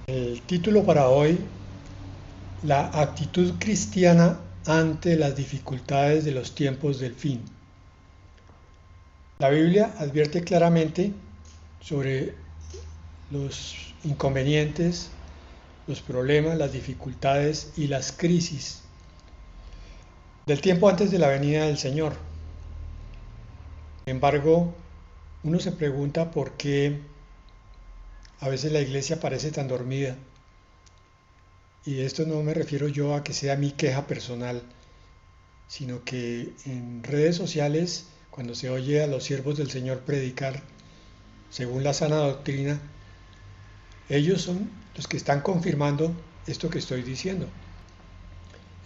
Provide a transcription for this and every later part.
El título para hoy, la actitud cristiana ante las dificultades de los tiempos del fin. La Biblia advierte claramente sobre los inconvenientes, los problemas, las dificultades y las crisis del tiempo antes de la venida del Señor. Sin embargo, uno se pregunta por qué a veces la iglesia parece tan dormida. Y esto no me refiero yo a que sea mi queja personal, sino que en redes sociales, cuando se oye a los siervos del Señor predicar según la sana doctrina, ellos son los que están confirmando esto que estoy diciendo.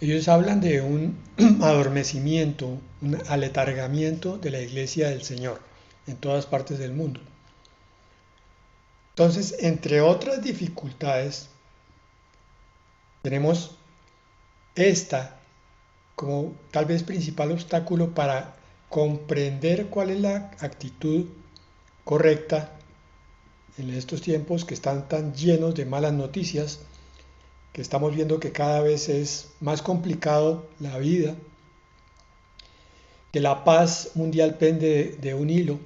Ellos hablan de un adormecimiento, un aletargamiento de la iglesia del Señor en todas partes del mundo. Entonces, entre otras dificultades, tenemos esta como tal vez principal obstáculo para comprender cuál es la actitud correcta en estos tiempos que están tan llenos de malas noticias, que estamos viendo que cada vez es más complicado la vida, que la paz mundial pende de un hilo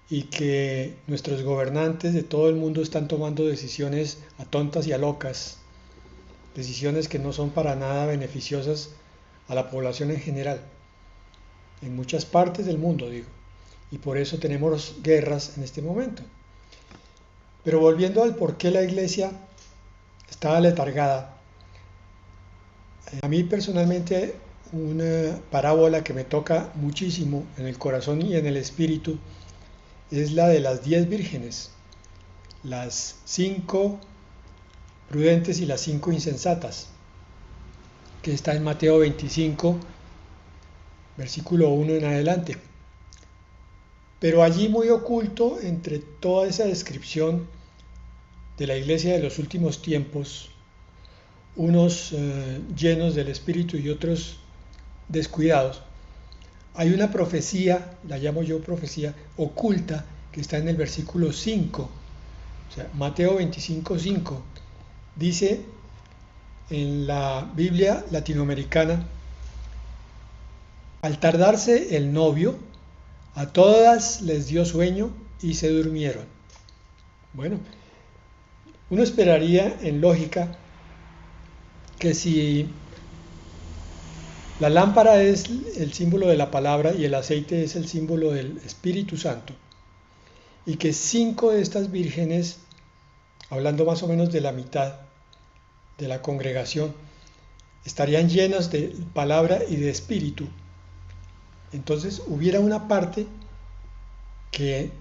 y que nuestros gobernantes de todo el mundo están tomando decisiones a tontas y a locas, decisiones que no son para nada beneficiosas a la población en general, en muchas partes del mundo, digo, y por eso tenemos guerras en este momento. Pero volviendo al por qué la iglesia está letargada, a mí personalmente una parábola que me toca muchísimo en el corazón y en el espíritu es la de las 10 vírgenes, las 5 prudentes y las 5 insensatas, que está en Mateo 25, versículo 1 en adelante. Pero allí muy oculto entre toda esa descripción de la iglesia de los últimos tiempos, unos llenos del Espíritu y otros descuidados, hay una profecía, la llamo yo profecía, oculta, que está en el versículo 5, o sea, Mateo 25, 5, dice en la Biblia latinoamericana: al tardarse el novio, a todas les dio sueño y se durmieron. Bueno, uno esperaría en lógica que si la lámpara es el símbolo de la palabra y el aceite es el símbolo del Espíritu Santo, y que 5 de estas vírgenes, hablando más o menos de la mitad de la congregación, estarían llenas de palabra y de espíritu, entonces hubiera una parte que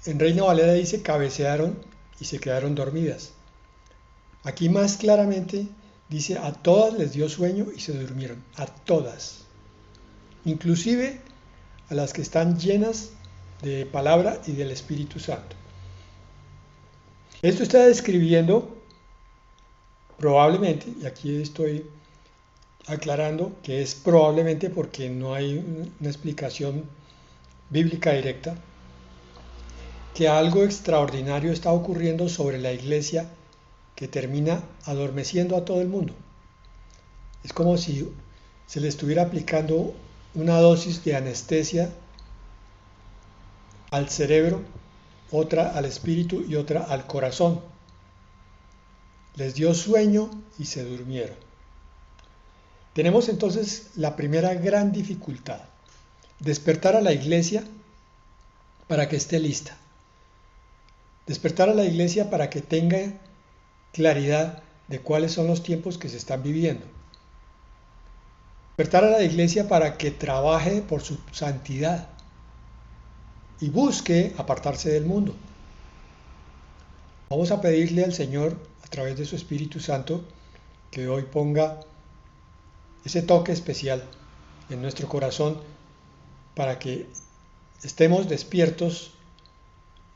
en Reina Valera dice cabecearon y se quedaron dormidas. Aquí más claramente dice: a todas les dio sueño y se durmieron, a todas, inclusive a las que están llenas de palabra y del Espíritu Santo. Esto está describiendo probablemente, y aquí estoy aclarando que es probablemente porque no hay una explicación bíblica directa, que algo extraordinario está ocurriendo sobre la iglesia que termina adormeciendo a todo el mundo. Es como si se le estuviera aplicando una dosis de anestesia al cerebro, otra al espíritu y otra al corazón. Les dio sueño y se durmieron. Tenemos entonces la primera gran dificultad: despertar a la iglesia para que esté lista. Despertar a la iglesia para que tenga claridad de cuáles son los tiempos que se están viviendo. Despertar a la iglesia para que trabaje por su santidad y busque apartarse del mundo. Vamos a pedirle al Señor, a través de su Espíritu Santo, que hoy ponga ese toque especial en nuestro corazón para que estemos despiertos,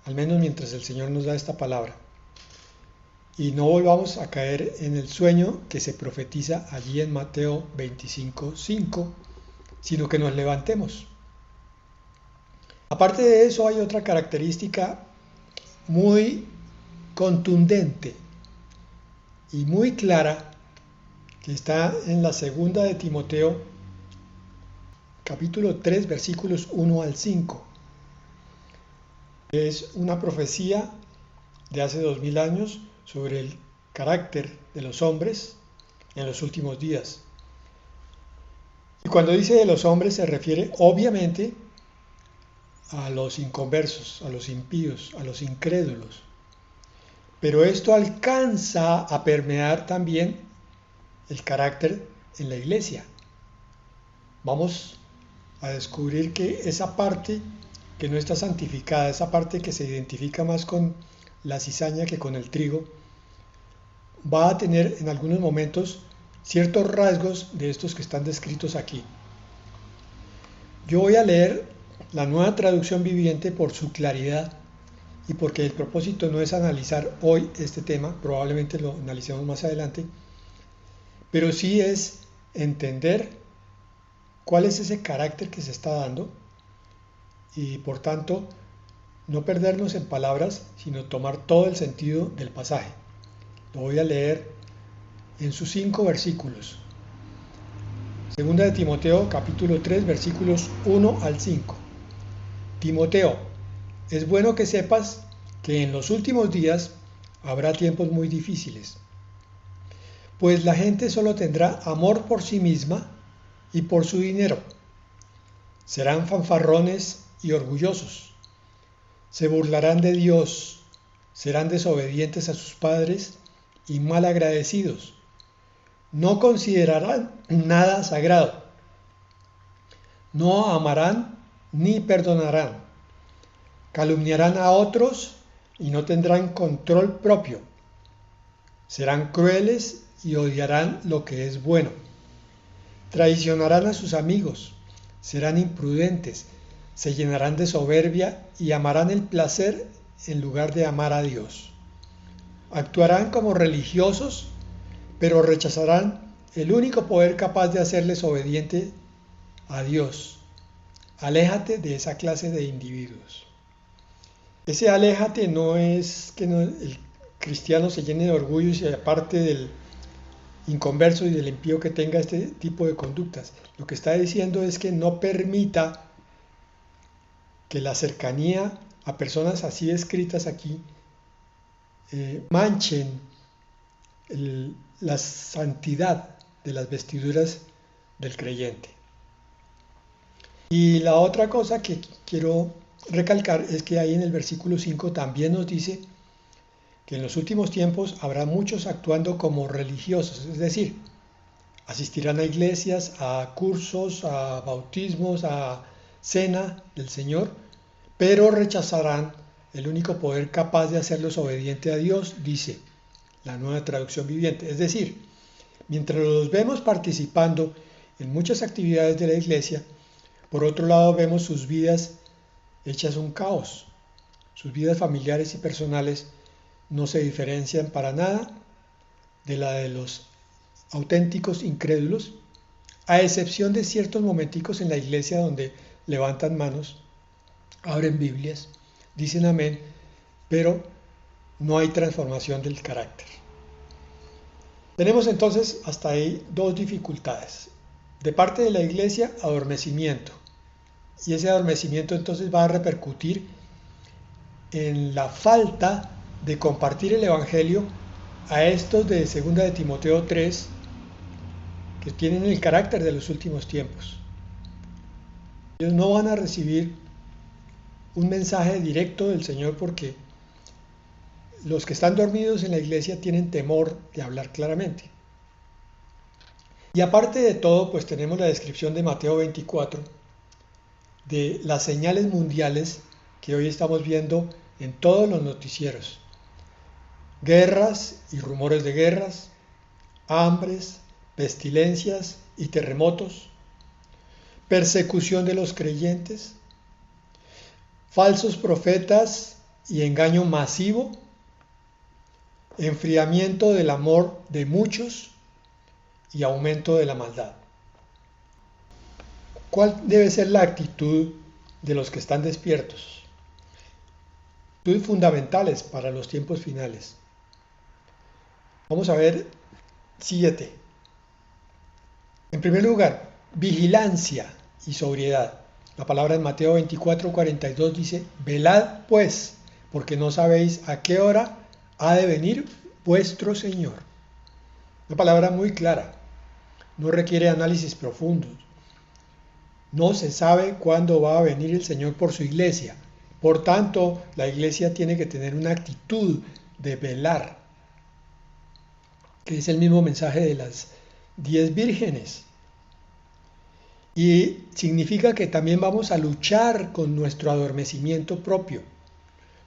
al menos mientras el Señor nos da esta palabra, y no volvamos a caer en el sueño que se profetiza allí en Mateo 25, 5, sino que nos levantemos. Aparte de eso, hay otra característica muy contundente y muy clara que está en la segunda de Timoteo, capítulo 3, versículos 1 al 5. Es una profecía de hace 2000 años sobre el carácter de los hombres en los últimos días. Y cuando dice de los hombres se refiere obviamente a los inconversos, a los impíos, a los incrédulos. Pero esto alcanza a permear también el carácter en la iglesia. Vamos a descubrir que esa parte que no está santificada, esa parte que se identifica más con la cizaña que con el trigo, va a tener en algunos momentos ciertos rasgos de estos que están descritos aquí. Yo voy a leer la Nueva Traducción Viviente por su claridad y porque el propósito no es analizar hoy este tema, probablemente lo analicemos más adelante, pero sí es entender cuál es ese carácter que se está dando y por tanto no perdernos en palabras, sino tomar todo el sentido del pasaje. Lo voy a leer en sus 5 versículos. Segunda de Timoteo, capítulo 3, versículos 1 al 5. Timoteo, es bueno que sepas que en los últimos días habrá tiempos muy difíciles, pues la gente solo tendrá amor por sí misma y por su dinero. Serán fanfarrones y orgullosos. Se burlarán de Dios, serán desobedientes a sus padres y malagradecidos. No considerarán nada sagrado. No amarán ni perdonarán. Calumniarán a otros y no tendrán control propio. Serán crueles y odiarán lo que es bueno. Traicionarán a sus amigos. Serán imprudentes. Se llenarán de soberbia y amarán el placer en lugar de amar a Dios. Actuarán como religiosos, pero rechazarán el único poder capaz de hacerles obediente a Dios. Aléjate de esa clase de individuos. Ese aléjate no es que el cristiano se llene de orgullo y se aparte del inconverso y del impío que tenga este tipo de conductas. Lo que está diciendo es que no permita que la cercanía a personas así descritas aquí manchen la santidad de las vestiduras del creyente. Y la otra cosa que quiero recalcar es que ahí en el versículo 5 también nos dice que en los últimos tiempos habrá muchos actuando como religiosos, es decir, asistirán a iglesias, a cursos, a bautismos, a cena del Señor, pero rechazarán el único poder capaz de hacerlos obedientes a Dios, dice la Nueva Traducción Viviente. Es decir, mientras los vemos participando en muchas actividades de la iglesia, por otro lado vemos sus vidas hechas un caos. Sus vidas familiares y personales no se diferencian para nada de la de los auténticos incrédulos, a excepción de ciertos momenticos en la iglesia donde levantan manos, abren Biblias, dicen amén, pero no hay transformación del carácter. Tenemos entonces hasta ahí dos dificultades. De parte de la iglesia, adormecimiento. Y ese adormecimiento entonces va a repercutir en la falta de compartir el Evangelio a estos de 2 de Timoteo 3, que tienen el carácter de los últimos tiempos. Ellos no van a recibir un mensaje directo del Señor porque los que están dormidos en la iglesia tienen temor de hablar claramente. Y aparte de todo, pues tenemos la descripción de Mateo 24, de las señales mundiales que hoy estamos viendo en todos los noticieros. Guerras y rumores de guerras, hambres, pestilencias y terremotos, persecución de los creyentes, falsos profetas y engaño masivo, enfriamiento del amor de muchos y aumento de la maldad. ¿Cuál debe ser la actitud de los que están despiertos? Actitudes fundamentales para los tiempos finales. Vamos a ver 7. En primer lugar, vigilancia y sobriedad. La palabra en Mateo 24:42 dice, velad pues, porque no sabéis a qué hora ha de venir vuestro Señor. Una palabra muy clara, no requiere análisis profundos. No se sabe cuándo va a venir el Señor por su iglesia. Por tanto, la iglesia tiene que tener una actitud de velar, que es el mismo mensaje de las 10 vírgenes. Y significa que también vamos a luchar con nuestro adormecimiento propio.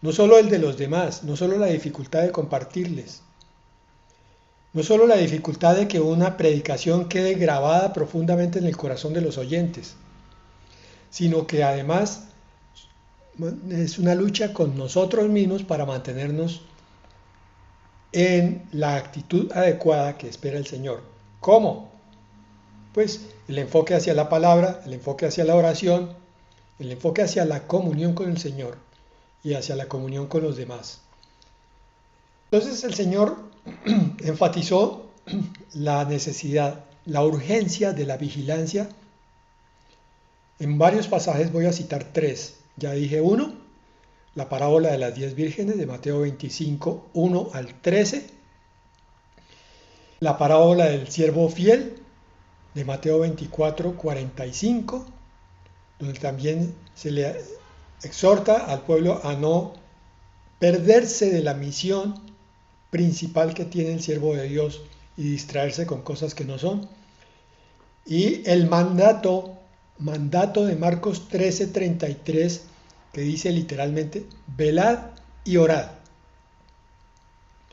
No solo el de los demás, no solo la dificultad de compartirles, no solo la dificultad de que una predicación quede grabada profundamente en el corazón de los oyentes, sino que además es una lucha con nosotros mismos para mantenernos en la actitud adecuada que espera el Señor. ¿Cómo? Pues el enfoque hacia la palabra, el enfoque hacia la oración, el enfoque hacia la comunión con el Señor y hacia la comunión con los demás. Entonces el Señor enfatizó la necesidad, la urgencia de la vigilancia. En varios pasajes voy a citar 3. Ya dije uno, la parábola de las 10 vírgenes de Mateo 25, 1 al 13. La parábola del siervo fiel de Mateo 24, 45, donde también se le exhorta al pueblo a no perderse de la misión principal que tiene el siervo de Dios y distraerse con cosas que no son. Y el mandato de Marcos 13:33, que dice literalmente, velad y orad.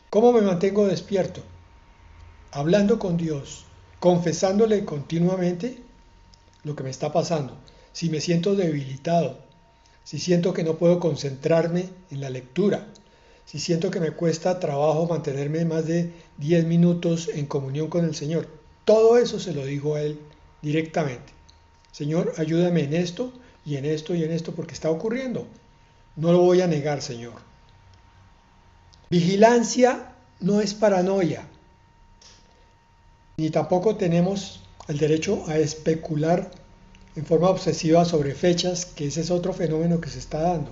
¿Cómo me mantengo despierto? Hablando con Dios, confesándole continuamente lo que me está pasando. Si me siento debilitado, si siento que no puedo concentrarme en la lectura, si siento que me cuesta trabajo mantenerme más de 10 minutos en comunión con el Señor, todo eso se lo digo a Él directamente. Señor, ayúdame en esto y en esto y en esto porque está ocurriendo. No lo voy a negar, Señor. Vigilancia no es paranoia, ni tampoco tenemos el derecho a especular en forma obsesiva sobre fechas, que ese es otro fenómeno que se está dando.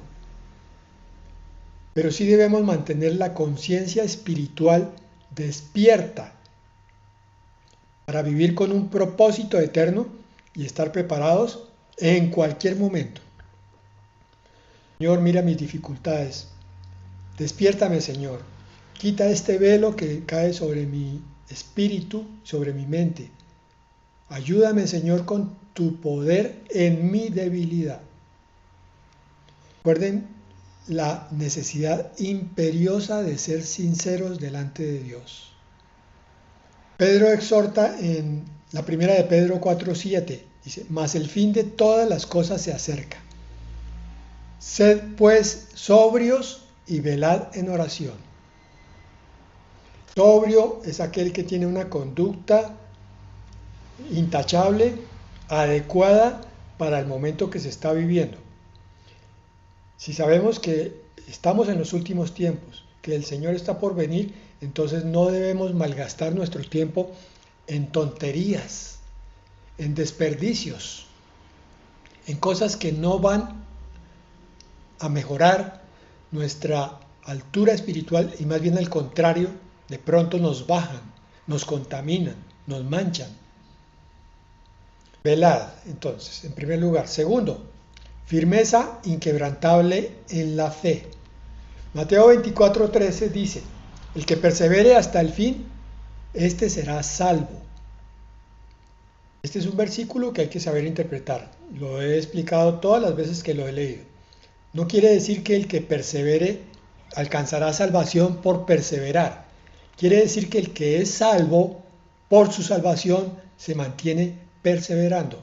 Pero sí debemos mantener la conciencia espiritual despierta para vivir con un propósito eterno y estar preparados en cualquier momento. Señor, mira mis dificultades. Despiértame, Señor. Quita este velo que cae sobre mi espíritu, sobre mi mente. Ayúdame, Señor, con tu poder en mi debilidad. Recuerden la necesidad imperiosa de ser sinceros delante de Dios. Pedro exhorta en la primera de Pedro 4:7, dice, mas el fin de todas las cosas se acerca. Sed pues sobrios y velad en oración. Sobrio es aquel que tiene una conducta intachable, adecuada para el momento que se está viviendo. Si sabemos que estamos en los últimos tiempos, que el Señor está por venir, entonces no debemos malgastar nuestro tiempo en tonterías, en desperdicios, en cosas que no van a mejorar nuestra altura espiritual y más bien al contrario, de pronto nos bajan, nos contaminan, nos manchan. Velad, entonces, en primer lugar. Segundo, firmeza inquebrantable en la fe. Mateo 24:13 dice, el que persevere hasta el fin, este será salvo. Este es un versículo que hay que saber interpretar. Lo he explicado todas las veces que lo he leído. No quiere decir que el que persevere alcanzará salvación por perseverar. Quiere decir que el que es salvo por su salvación se mantiene perseverando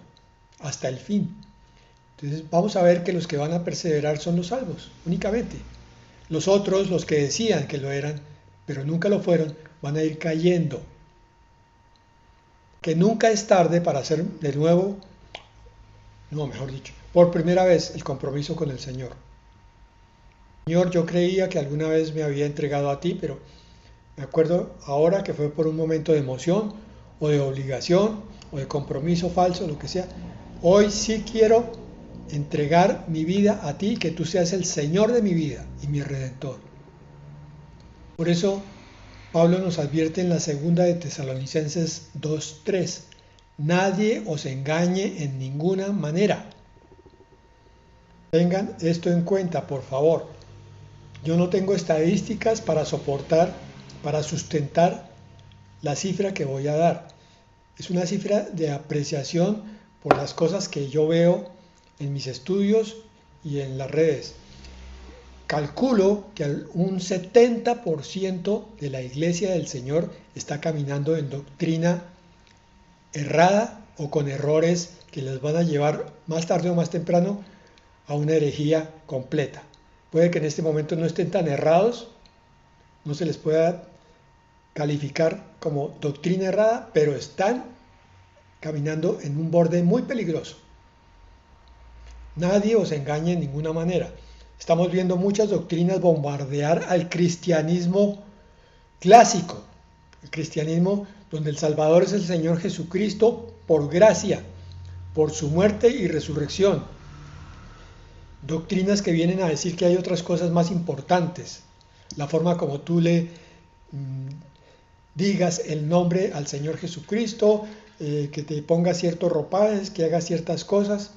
hasta el fin. Entonces vamos a ver que los que van a perseverar son los salvos, únicamente. Los otros, los que decían que lo eran, pero nunca lo fueron, van a ir cayendo. Que nunca es tarde para hacer de nuevo, no, mejor dicho, por primera vez el compromiso con el Señor. Señor, yo creía que alguna vez me había entregado a ti, pero Me acuerdo ahora que fue por un momento de emoción o de obligación o de compromiso falso, lo que sea. Hoy sí quiero entregar mi vida a ti, que tú seas el Señor de mi vida y mi Redentor. Por eso Pablo nos advierte en la segunda de Tesalonicenses 2:3, nadie os engañe en ninguna manera. Tengan esto en cuenta, por favor. Yo no tengo estadísticas para sustentar la cifra que voy a dar. Es una cifra de apreciación por las cosas que yo veo en mis estudios y en las redes. Calculo que un 70% de la Iglesia del Señor está caminando en doctrina errada o con errores que les van a llevar más tarde o más temprano a una herejía completa. Puede que en este momento no estén tan errados, no se les pueda calificar como doctrina errada, pero están caminando en un borde muy peligroso. Nadie os engañe en ninguna manera. Estamos viendo muchas doctrinas bombardear al cristianismo clásico, el cristianismo donde el Salvador es el Señor Jesucristo por gracia, por su muerte y resurrección. Doctrinas que vienen a decir que hay otras cosas más importantes, la forma como tú le digas el nombre al Señor Jesucristo, que te pongas ciertos ropajes, que hagas ciertas cosas,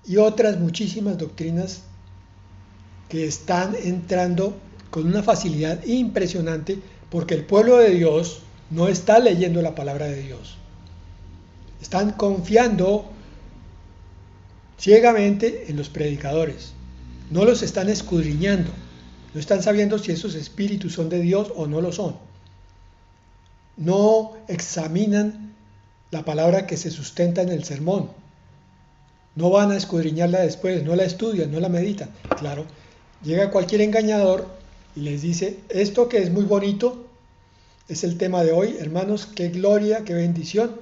y otras muchísimas doctrinas que están entrando con una facilidad impresionante porque el pueblo de Dios no está leyendo la palabra de Dios. Están confiando ciegamente en los predicadores. No los están escudriñando. No están sabiendo si esos espíritus son de Dios o no lo son. No examinan la palabra que se sustenta en el sermón. No van a escudriñarla después, no la estudian, no la meditan. Claro, llega cualquier engañador y les dice, esto que es muy bonito, es el tema de hoy, hermanos, qué gloria, qué bendición,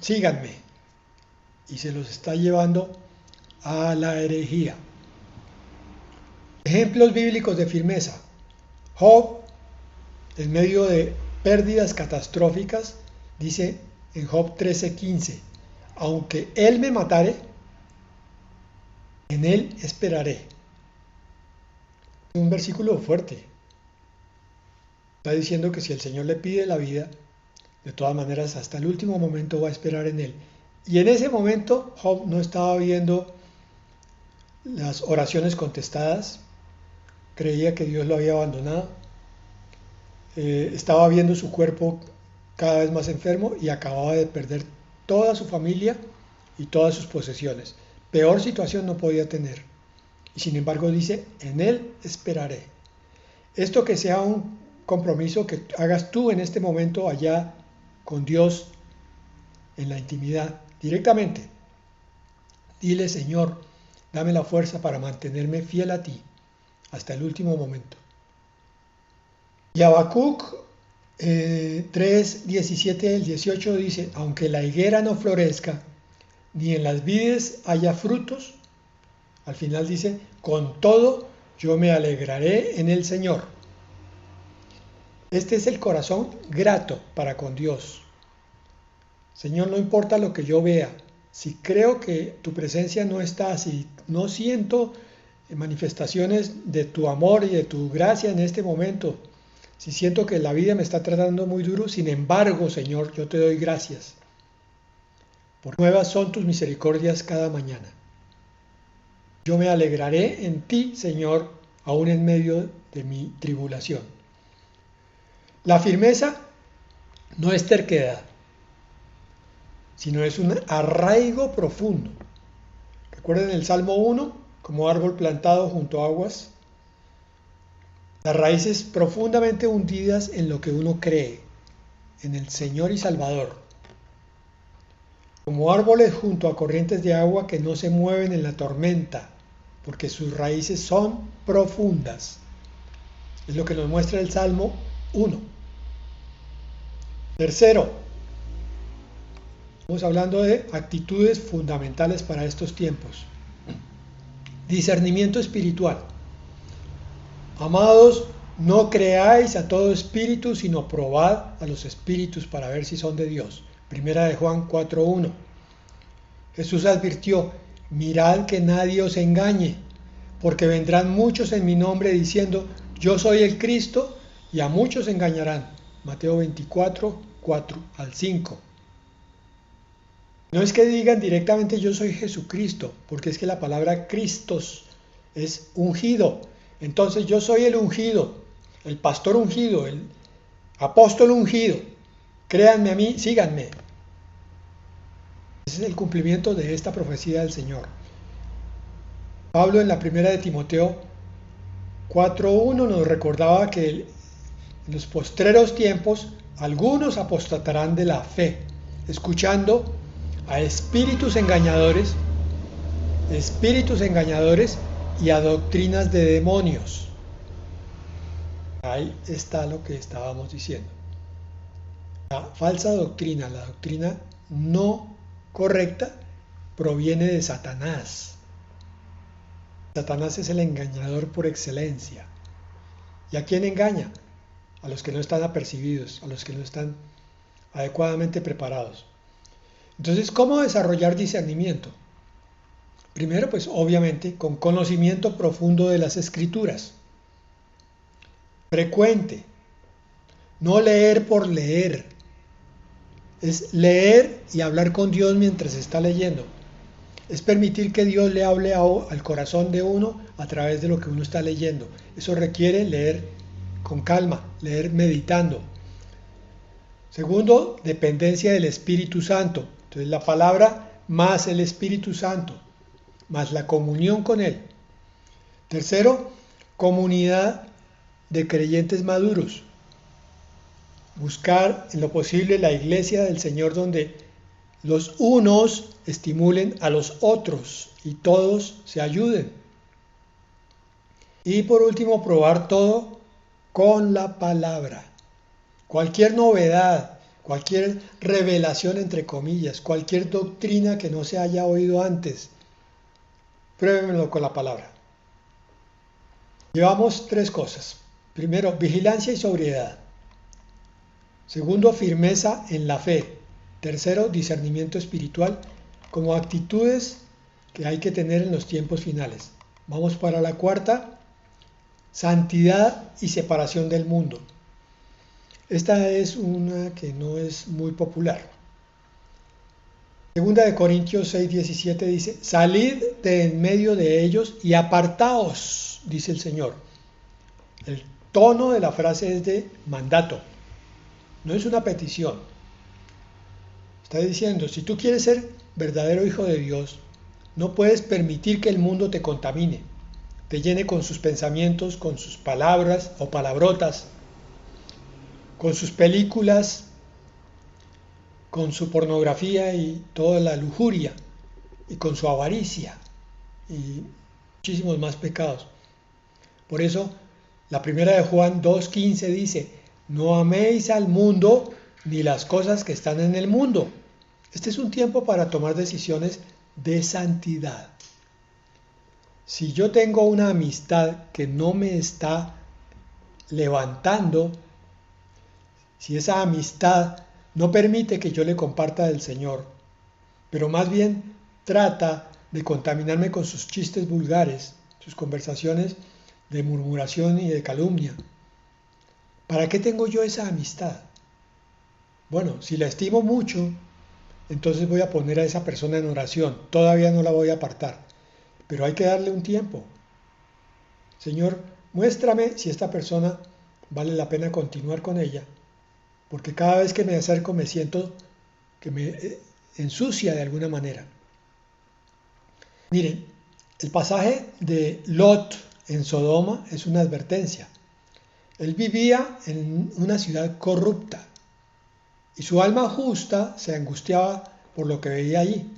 síganme. Y se los está llevando a la herejía. Ejemplos bíblicos de firmeza. Job, en medio de pérdidas catastróficas, dice en Job 13:15, aunque él me matare, en él esperaré. Un versículo fuerte. Está diciendo que si el Señor le pide la vida, de todas maneras hasta el último momento va a esperar en él. Y en ese momento Job no estaba viendo las oraciones contestadas, creía que Dios lo había abandonado, estaba viendo su cuerpo cada vez más enfermo y acababa de perder toda su familia y todas sus posesiones. Peor situación no podía tener. Y sin embargo dice, en él esperaré. Esto que sea un compromiso que hagas tú en este momento allá con Dios en la intimidad, directamente. Dile, Señor, dame la fuerza para mantenerme fiel a ti hasta el último momento. Y Habacuc 3, 17 al 18 dice, aunque la higuera no florezca, ni en las vides haya frutos, al final dice, con todo yo me alegraré en el Señor. Este es el corazón grato para con Dios. Señor, no importa lo que yo vea, si creo que tu presencia no está, si no siento manifestaciones de tu amor y de tu gracia en este momento, si siento que la vida me está tratando muy duro, sin embargo, Señor, yo te doy gracias. Porque nuevas son tus misericordias cada mañana. Yo me alegraré en ti, Señor, aún en medio de mi tribulación. La firmeza no es terquedad, sino es un arraigo profundo. Recuerden el Salmo 1, como árbol plantado junto a aguas, las raíces profundamente hundidas en lo que uno cree, en el Señor y Salvador. Como árboles junto a corrientes de agua que no se mueven en la tormenta, porque sus raíces son profundas. Es lo que nos muestra el Salmo 1. Tercero, estamos hablando de actitudes fundamentales para estos tiempos. Discernimiento espiritual. Amados, No creáis a todo espíritu, sino probad a los espíritus para ver si son de Dios. Primera de Juan 4:1. Jesús advirtió, mirad que nadie os engañe, porque vendrán muchos en mi nombre diciendo, yo soy el Cristo, y a muchos engañarán. Mateo 24:4-5. No es que digan directamente yo soy Jesucristo, porque es que la palabra Cristos es ungido. Entonces yo soy el ungido, el pastor ungido, el apóstol ungido. Créanme a mí, síganme. Ese es el cumplimiento de esta profecía del Señor. Pablo en la primera de Timoteo 4:1 nos recordaba que en los postreros tiempos algunos apostatarán de la fe, escuchando a espíritus engañadores y a doctrinas de demonios. Ahí está lo que estábamos diciendo. La falsa doctrina, la doctrina no correcta, proviene de Satanás. Satanás es el engañador por excelencia. ¿Y a quién engaña? A los que no están apercibidos, a los que no están adecuadamente preparados. Entonces, ¿cómo desarrollar discernimiento? Primero, pues obviamente, con conocimiento profundo de las Escrituras. Frecuente. No leer por leer. Es leer y hablar con Dios mientras está leyendo. Es permitir que Dios le hable al corazón de uno a través de lo que uno está leyendo. Eso requiere leer con calma, leer meditando. Segundo, dependencia del Espíritu Santo. Entonces la palabra más el Espíritu Santo, más la comunión con Él. Tercero, comunidad de creyentes maduros. Buscar en lo posible la iglesia del Señor donde los unos estimulen a los otros y todos se ayuden. Y por último, probar todo con la palabra. Cualquier novedad, cualquier revelación entre comillas, cualquier doctrina que no se haya oído antes, pruébenlo con la palabra. Llevamos 3 cosas. Primero, vigilancia y sobriedad. Segundo, firmeza en la fe. Tercero, discernimiento espiritual como actitudes que hay que tener en los tiempos finales. Vamos para la cuarta, santidad y separación del mundo. Esta es una que no es muy popular. Segunda de Corintios 6:17 dice, salid de en medio de ellos y apartaos, dice el Señor. El tono de la frase es de mandato, no es una petición. Está diciendo, si tú quieres ser verdadero hijo de Dios, no puedes permitir que el mundo te contamine, te llene con sus pensamientos, con sus palabras o palabrotas, con sus películas, con su pornografía y toda la lujuria, y con su avaricia y muchísimos más pecados. Por eso, la primera de Juan 2:15 dice, no améis al mundo ni las cosas que están en el mundo. Este es un tiempo para tomar decisiones de santidad. Si yo tengo una amistad que no me está levantando, si esa amistad no permite que yo le comparta del Señor, pero más bien trata de contaminarme con sus chistes vulgares, sus conversaciones de murmuración y de calumnia, ¿para qué tengo yo esa amistad? Bueno, si la estimo mucho, entonces voy a poner a esa persona en oración. Todavía no la voy a apartar, pero hay que darle un tiempo. Señor, muéstrame si esta persona vale la pena continuar con ella, porque cada vez que me acerco me siento que me ensucia de alguna manera. Miren, el pasaje de Lot en Sodoma es una advertencia. Él vivía en una ciudad corrupta y su alma justa se angustiaba por lo que veía allí,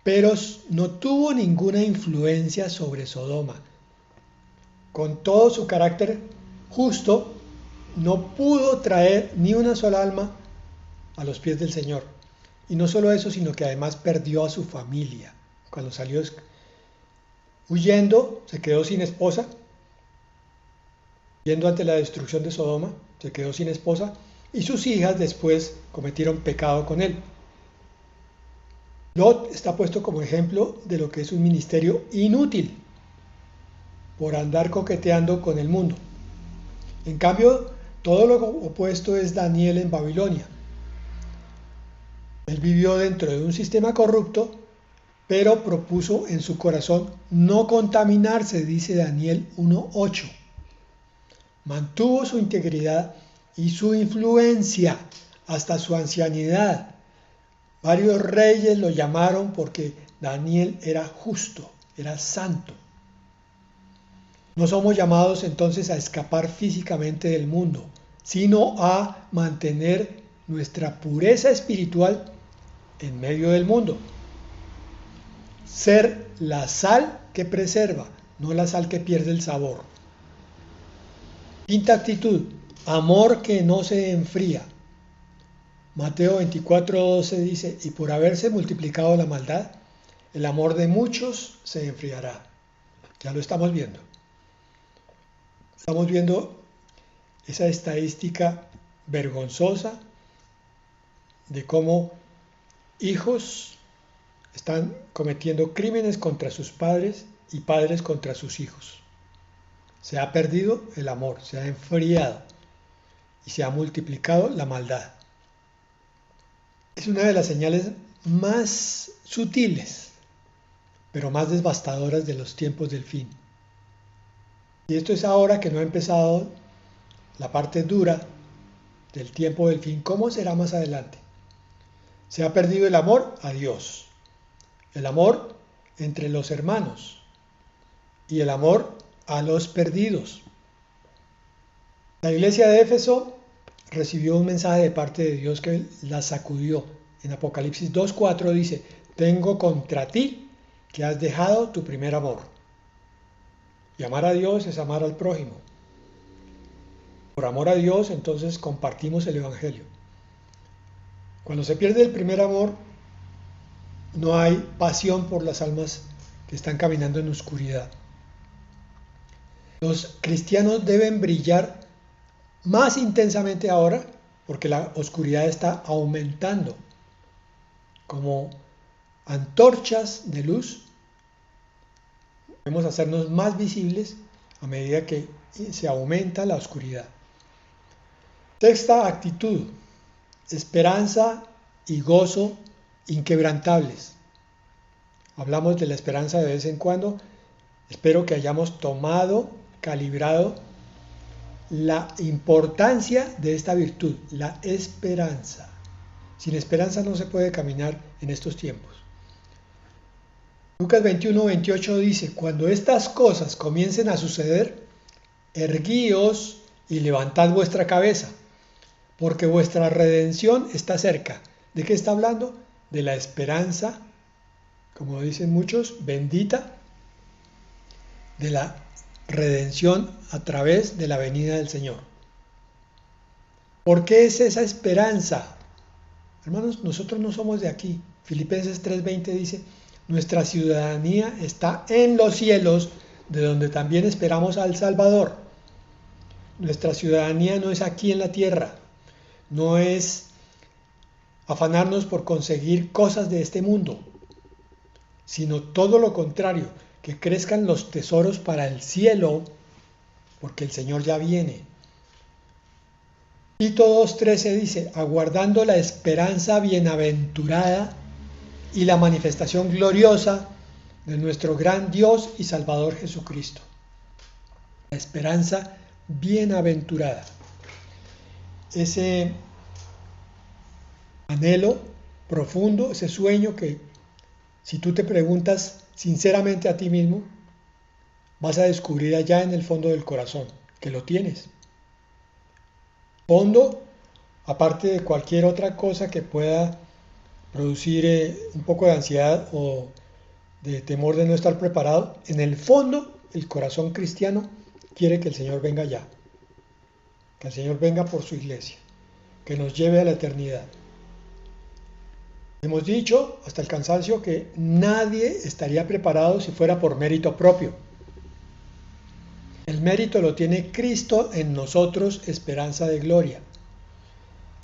pero no tuvo ninguna influencia sobre Sodoma. Con todo su carácter justo, no pudo traer ni una sola alma a los pies del Señor. Y no solo eso, sino que además perdió a su familia. Cuando salió huyendo, se quedó sin esposa, Yendo ante la destrucción de Sodoma, se quedó sin esposa y sus hijas después cometieron pecado con él. Lot está puesto como ejemplo de lo que es un ministerio inútil por andar coqueteando con el mundo. En cambio, todo lo opuesto es Daniel en Babilonia. Él vivió dentro de un sistema corrupto, pero propuso en su corazón no contaminarse, dice Daniel 1:8. Mantuvo su integridad y su influencia hasta su ancianidad. Varios reyes lo llamaron porque Daniel era justo, era santo. No somos llamados entonces a escapar físicamente del mundo, sino a mantener nuestra pureza espiritual en medio del mundo. Ser la sal que preserva, no la sal que pierde el sabor. Quinta actitud, amor que no se enfría. Mateo 24:12 dice, y por haberse multiplicado la maldad, el amor de muchos se enfriará. Ya lo estamos viendo. Estamos viendo esa estadística vergonzosa de cómo hijos están cometiendo crímenes contra sus padres y padres contra sus hijos. Se ha perdido el amor, se ha enfriado y se ha multiplicado la maldad. Es una de las señales más sutiles, pero más devastadoras de los tiempos del fin. Y esto es ahora que no ha empezado la parte dura del tiempo del fin. ¿Cómo será más adelante? Se ha perdido el amor a Dios, el amor entre los hermanos y el amor a los perdidos. La iglesia de Éfeso recibió un mensaje de parte de Dios que la sacudió. En Apocalipsis 2:4 dice, tengo contra ti que has dejado tu primer amor. Y amar a Dios es amar al prójimo. Por amor a Dios, entonces compartimos el Evangelio. Cuando se pierde el primer amor, no hay pasión por las almas que están caminando en oscuridad. Los cristianos deben brillar más intensamente ahora porque la oscuridad está aumentando. Como antorchas de luz, debemos hacernos más visibles a medida que se aumenta la oscuridad. Sexta actitud, esperanza y gozo inquebrantables. Hablamos de la esperanza de vez en cuando. Espero que hayamos calibrado la importancia de esta virtud, la esperanza. Sin esperanza no se puede caminar en estos tiempos. Lucas 21:28 dice, cuando estas cosas comiencen a suceder, erguíos y levantad vuestra cabeza, porque vuestra redención está cerca. ¿De qué está hablando? De la esperanza, como dicen muchos, bendita, de la redención a través de la venida del Señor. ¿Por qué es esa esperanza? Hermanos, nosotros no somos de aquí. Filipenses 3:20 dice, nuestra ciudadanía está en los cielos, de donde también esperamos al Salvador. Nuestra ciudadanía no es aquí en la tierra, no es afanarnos por conseguir cosas de este mundo, sino todo lo contrario, que crezcan los tesoros para el cielo, porque el Señor ya viene. Tito 2:13 dice, aguardando la esperanza bienaventurada y la manifestación gloriosa de nuestro gran Dios y Salvador Jesucristo. La esperanza bienaventurada. Ese anhelo profundo, ese sueño que si tú te preguntas sinceramente a ti mismo, vas a descubrir allá en el fondo del corazón que lo tienes. Fondo, aparte de cualquier otra cosa que pueda producir un poco de ansiedad o de temor de no estar preparado, en el fondo el corazón cristiano quiere que el Señor venga ya, que el Señor venga por su iglesia, que nos lleve a la eternidad. Hemos dicho hasta el cansancio que nadie estaría preparado si fuera por mérito propio. El mérito lo tiene Cristo en nosotros, esperanza de gloria.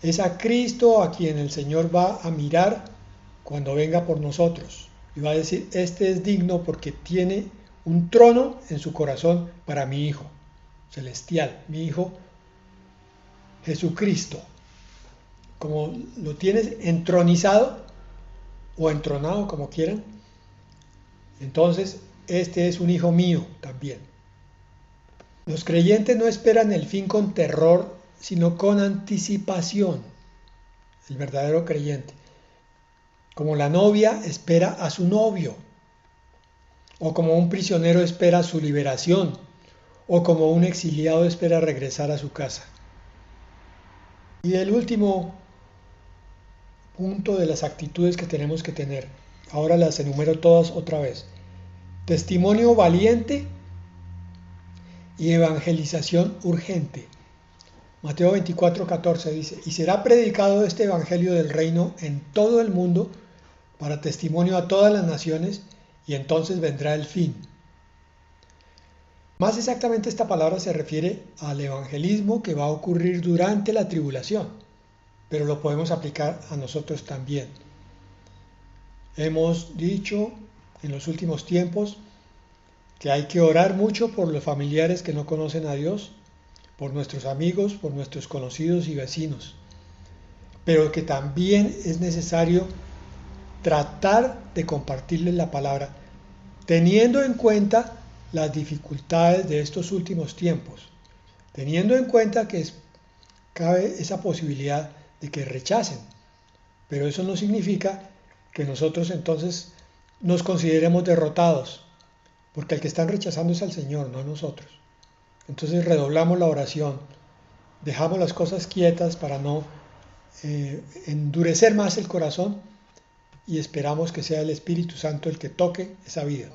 Es a Cristo a quien el Señor va a mirar cuando venga por nosotros. Y va a decir, este es digno porque tiene un trono en su corazón para mi Hijo celestial, mi Hijo Jesucristo. Como lo tienes entronizado o entronado, como quieran, entonces este es un hijo mío también. Los creyentes no esperan el fin con terror, sino con anticipación. El verdadero creyente. Como la novia espera a su novio, o como un prisionero espera su liberación, o como un exiliado espera regresar a su casa. Y el último punto de las actitudes que tenemos que tener, ahora las enumero todas otra vez: testimonio valiente y evangelización urgente. Mateo 24:14 dice, y será predicado este evangelio del reino en todo el mundo para testimonio a todas las naciones, y entonces vendrá el fin. Más exactamente, esta palabra se refiere al evangelismo que va a ocurrir durante la tribulación, pero lo podemos aplicar a nosotros también. Hemos dicho en los últimos tiempos que hay que orar mucho por los familiares que no conocen a Dios, por nuestros amigos, por nuestros conocidos y vecinos, pero que también es necesario tratar de compartirles la palabra, teniendo en cuenta las dificultades de estos últimos tiempos, teniendo en cuenta que cabe esa posibilidad de que rechacen, pero eso no significa que nosotros entonces nos consideremos derrotados, porque el que están rechazando es al Señor, no a nosotros. Entonces redoblamos la oración, dejamos las cosas quietas para no endurecer más el corazón, y esperamos que sea el Espíritu Santo el que toque esa vida.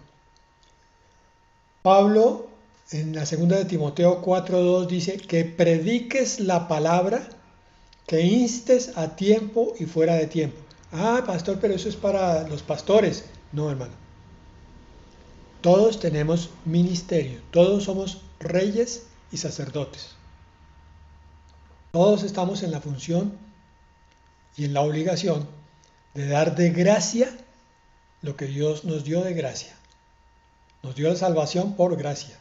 Pablo en la segunda de Timoteo 4:2 dice que prediques la palabra, que instes a tiempo y fuera de tiempo. Ah, pastor, pero eso es para los pastores. No, hermano. Todos tenemos ministerio, todos somos reyes y sacerdotes. Todos estamos en la función y en la obligación de dar de gracia lo que Dios nos dio de gracia. Nos dio la salvación por gracia.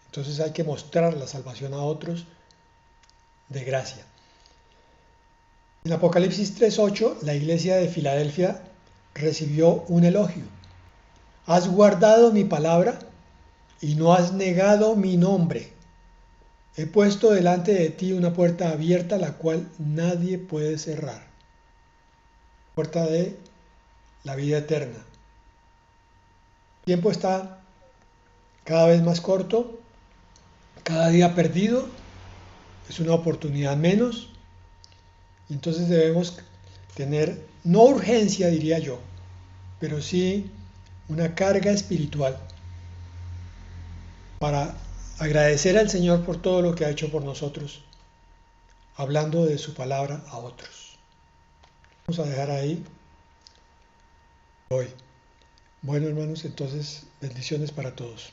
Entonces hay que mostrar la salvación a otros de gracia. En Apocalipsis 3:8, la iglesia de Filadelfia recibió un elogio. Has guardado mi palabra y no has negado mi nombre. He puesto delante de ti una puerta abierta, la cual nadie puede cerrar. Puerta de la vida eterna. El tiempo está cada vez más corto, cada día perdido es una oportunidad menos, y entonces debemos tener, no urgencia diría yo, pero sí una carga espiritual para agradecer al Señor por todo lo que ha hecho por nosotros, hablando de su palabra a otros. Vamos a dejar ahí hoy. Bueno, hermanos, entonces bendiciones para todos.